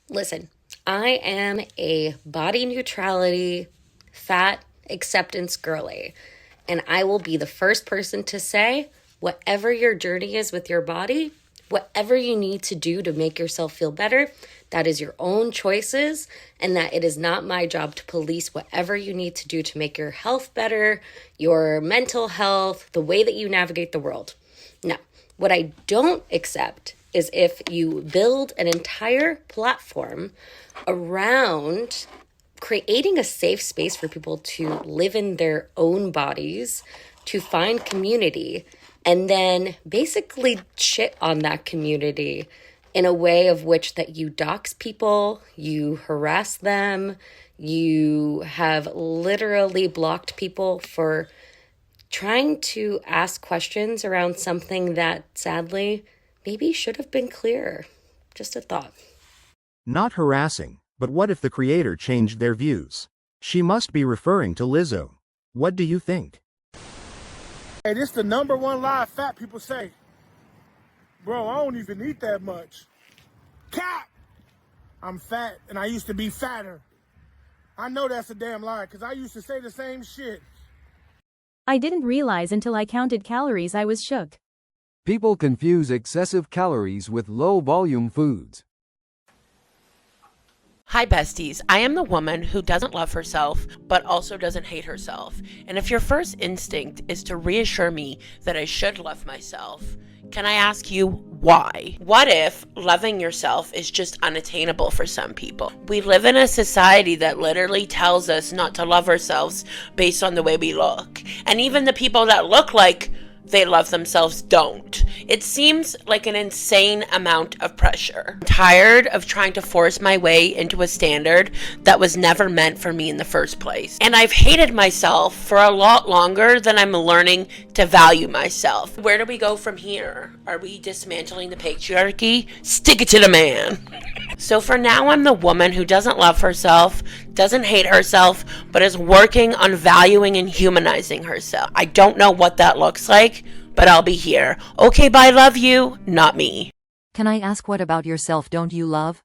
Listen, I am a body neutrality, fat acceptance girly. And I will be the first person to say, whatever your journey is with your body, whatever you need to do to make yourself feel better, that is your own choices, and that it is not my job to police whatever you need to do to make your health better, your mental health, the way that you navigate the world. Now, what I don't accept is if you build an entire platform around creating a safe space for people to live in their own bodies, to find community, and then basically shit on that community in a way of which that you dox people, you harass them, you have literally blocked people for trying to ask questions around something that sadly maybe should have been clearer. Just a thought. Not harassing, but what if the creator changed their views? She must be referring to Lizzo. What do you think? Hey, this the number one lie fat people say. Bro, I don't even eat that much. Cap! I'm fat and I used to be fatter. I know that's a damn lie because I used to say the same shit. I didn't realize until I counted calories I was shook. People confuse excessive calories with low-volume foods. Hi besties, I am the woman who doesn't love herself, but also doesn't hate herself. And if your first instinct is to reassure me that I should love myself, can I ask you why? What if loving yourself is just unattainable for some people? We live in a society that literally tells us not to love ourselves based on the way we look. And even the people that look like they love themselves don't. It seems like an insane amount of pressure. I'm tired of trying to force my way into a standard that was never meant for me in the first place. And I've hated myself for a lot longer than I'm learning to value myself. Where do we go from here? Are we dismantling the patriarchy? Stick it to the man. So for now, I'm the woman who doesn't love herself, doesn't hate herself, but is working on valuing and humanizing herself. I don't know what that looks like, but I'll be here. Okay, bye, love you, not me. Can I ask, what about yourself don't you love?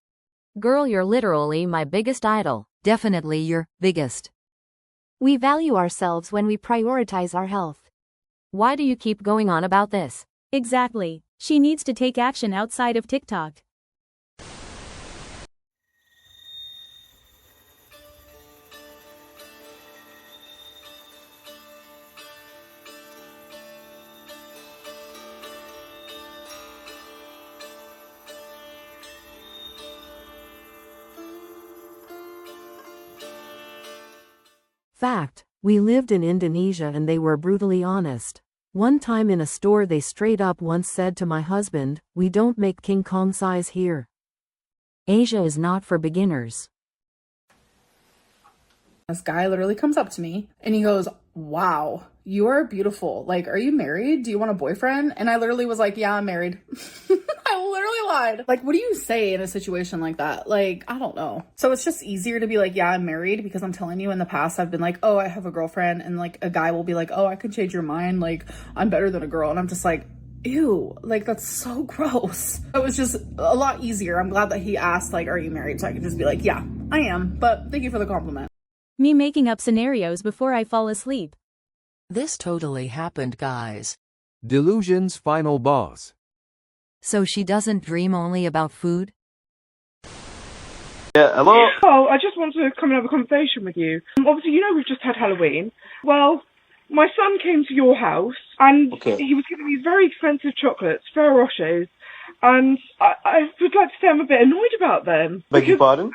Girl, you're literally my biggest idol. Definitely your biggest. We value ourselves when we prioritize our health. Why do you keep going on about this? Exactly. She needs to take action outside of TikTok. Fact, we lived in Indonesia and they were brutally honest. One time in a store they straight up once said to my husband, "We don't make King Kong size here. Asia is not for beginners." This guy literally comes up to me and he goes, "Wow, you are beautiful. Like, are you married? Do you want a boyfriend?" And I literally was like, "Yeah, I'm married." I literally lied. Like, what do you say in a situation like that? Like, I don't know. So it's just easier to be like, "Yeah, I'm married," because I'm telling you, in the past, I've been like, "Oh, I have a girlfriend." And like a guy will be like, "Oh, I could change your mind. Like, I'm better than a girl." And I'm just like, ew, like that's so gross. It was just a lot easier. I'm glad that he asked, like, "Are you married?" So I could just be like, "Yeah, I am." But thank you for the compliment. Me making up scenarios before I fall asleep. This totally happened, guys. Delusion's final boss. So she doesn't dream only about food? Yeah, hello? Oh, I just want to come and have a conversation with you. Obviously, you know we've just had Halloween. Well, my son came to your house and he was giving me very expensive chocolates, Ferrero Rochers, and I would like to say I'm a bit annoyed about them. Beg your pardon?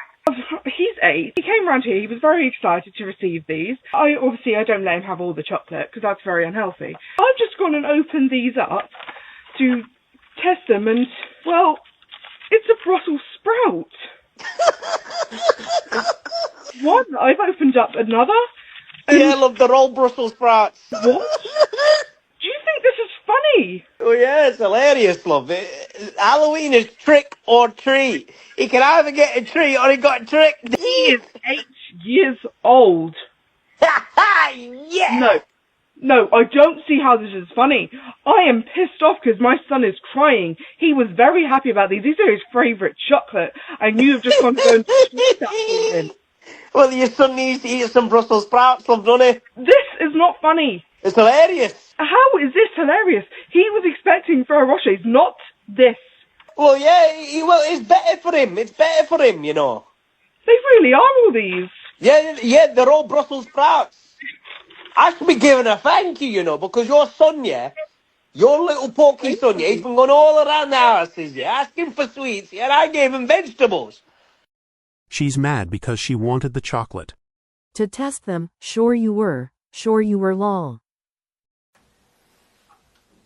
He's 8. He came round here. He was very excited to receive these. I don't let him have all the chocolate because that's very unhealthy. I've just gone and opened these up to test them, and well, it's a Brussels sprout. One. I've opened up another. Yeah, I love the roll Brussels sprouts. What? Do you think this is funny? Oh yeah, it's hilarious, love. Halloween is trick or treat. He can either get a treat or he got tricked. He is 8 years old. Yeah! No, No, I don't see how this is funny. I am pissed off because my son is crying. He was very happy about these. These are his favourite chocolate, and you have just gone to go and sweep that for him. Well, your son needs to eat some Brussels sprouts, love, doesn't he? This is not funny. It's hilarious. How is this hilarious? He was expecting Ferrero Rochers, not this. Well, yeah, well, it's better for him. It's better for him, you know. They really are, all these. Yeah, they're all Brussels sprouts. I should be giving a thank you, you know, because your son, yeah, your little pokey son, yeah, he's been going all around the houses, yeah, asking for sweets, yeah, and I gave him vegetables. She's mad because she wanted the chocolate. To test them, sure you were lol.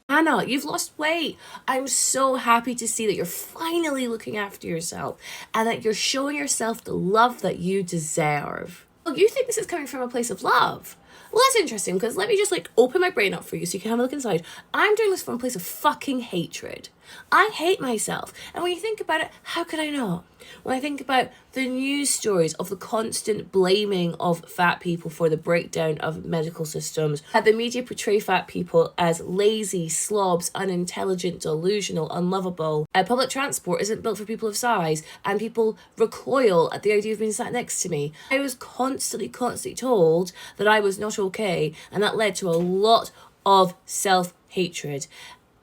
Hannah, you've lost weight. I'm so happy to see that you're finally looking after yourself and that you're showing yourself the love that you deserve. Well, you think this is coming from a place of love? Well, that's interesting because let me just open my brain up for you so you can have a look inside. I'm doing this from a place of fucking hatred. I hate myself. And when you think about it, how could I not? When I think about the news stories of the constant blaming of fat people for the breakdown of medical systems, that the media portray fat people as lazy, slobs, unintelligent, delusional, unlovable. Public transport isn't built for people of size, and people recoil at the idea of being sat next to me. I was constantly told that I was not okay, and that led to a lot of self-hatred.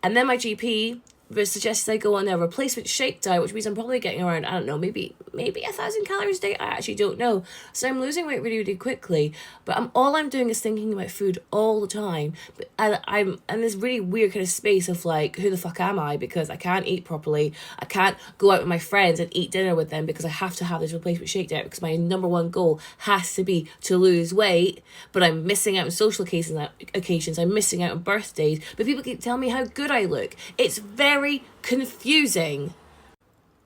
And then my GP suggested I go on a replacement shake diet, which means I'm probably getting around, I don't know, maybe 1,000 calories a day. I actually don't know. So I'm losing weight really, really quickly. But all I'm doing is thinking about food all the time. And I'm in this really weird kind of space of who the fuck am I? Because I can't eat properly. I can't go out with my friends and eat dinner with them because I have to have this replacement shake diet because my number one goal has to be to lose weight. But I'm missing out on social occasions. I'm missing out on birthdays. But people keep telling me how good I look. It's very confusing.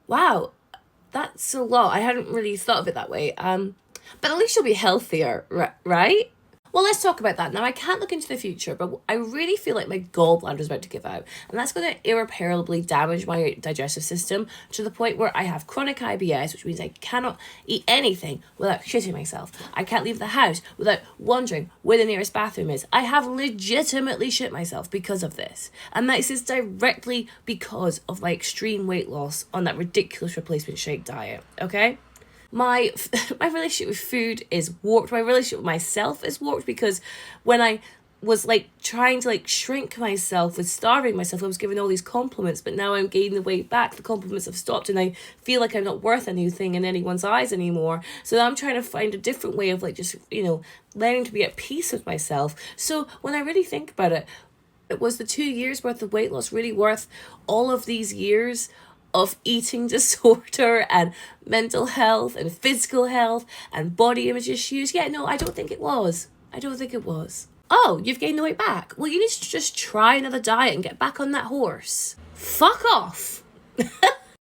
Wow, that's a lot. I hadn't really thought of it that way. But at least you'll be healthier, right? Well, let's talk about that. Now, I can't look into the future, but I really feel like my gallbladder is about to give out. And that's going to irreparably damage my digestive system to the point where I have chronic IBS, which means I cannot eat anything without shitting myself. I can't leave the house without wondering where the nearest bathroom is. I have legitimately shit myself because of this. And this is directly because of my extreme weight loss on that ridiculous replacement shake diet, okay? My relationship with food is warped. My relationship with myself is warped because when I was trying to shrink myself with starving myself, I was given all these compliments, but now I'm gaining the weight back. The compliments have stopped and I feel like I'm not worth anything in anyone's eyes anymore. So I'm trying to find a different way of learning to be at peace with myself. So when I really think about it, was the 2 years worth of weight loss really worth all of these years of eating disorder and mental health and physical health and body image issues? Yeah, no, I don't think it was. Oh, you've gained the weight back? Well, you need to just try another diet and get back on that horse. Fuck off.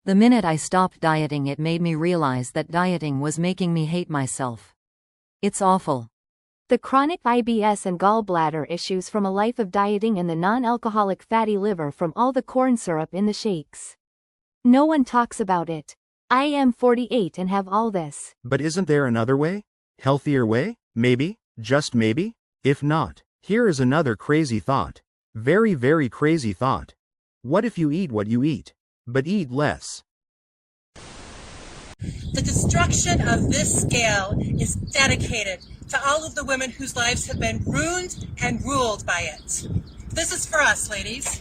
The minute I stopped dieting, it made me realize that dieting was making me hate myself. It's awful. The chronic IBS and gallbladder issues from a life of dieting and the non-alcoholic fatty liver from all the corn syrup in the shakes. No one talks about it. I am 48 and have all this. But isn't there another way? Healthier way? Maybe? Just maybe? If not, here is another crazy thought. Very, very crazy thought. What if you eat what you eat, but eat less? The destruction of this scale is dedicated to all of the women whose lives have been ruined and ruled by it. This is for us, ladies.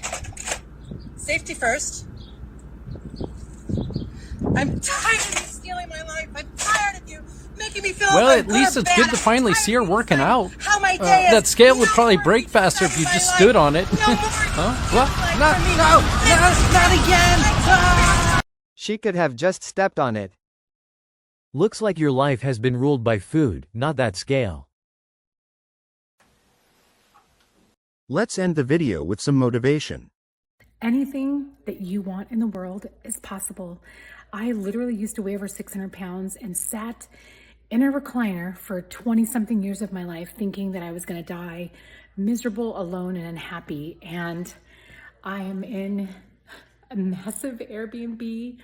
Safety first. I'm tired of you stealing my life. I'm tired of you making me feel Well, like at least it's good to finally see her working out. how my day is. That scale would probably break faster if you just stood on it. Huh? What? Not again! Ah! She could have just stepped on it. Looks like your life has been ruled by food, not that scale. Let's end the video with some motivation. Anything that you want in the world is possible. I literally used to weigh over 600 pounds and sat in a recliner for 20-something years of my life thinking that I was going to die miserable, alone, and unhappy. And I am in a massive Airbnb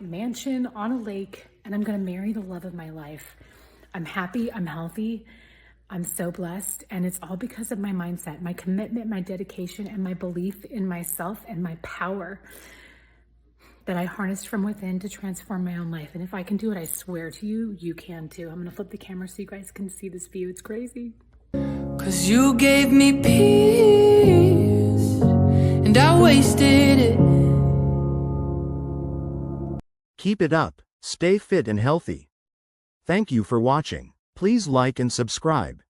mansion on a lake, and I'm going to marry the love of my life. I'm happy, I'm healthy, I'm so blessed, and it's all because of my mindset, my commitment, my dedication, and my belief in myself and my power that I harnessed from within to transform my own life. And if I can do it, I swear to you, you can too. I'm gonna flip the camera so you guys can see this view. It's crazy. 'Cause you gave me peace, and I wasted it. Keep it up, stay fit and healthy. Thank you for watching. Please like and subscribe.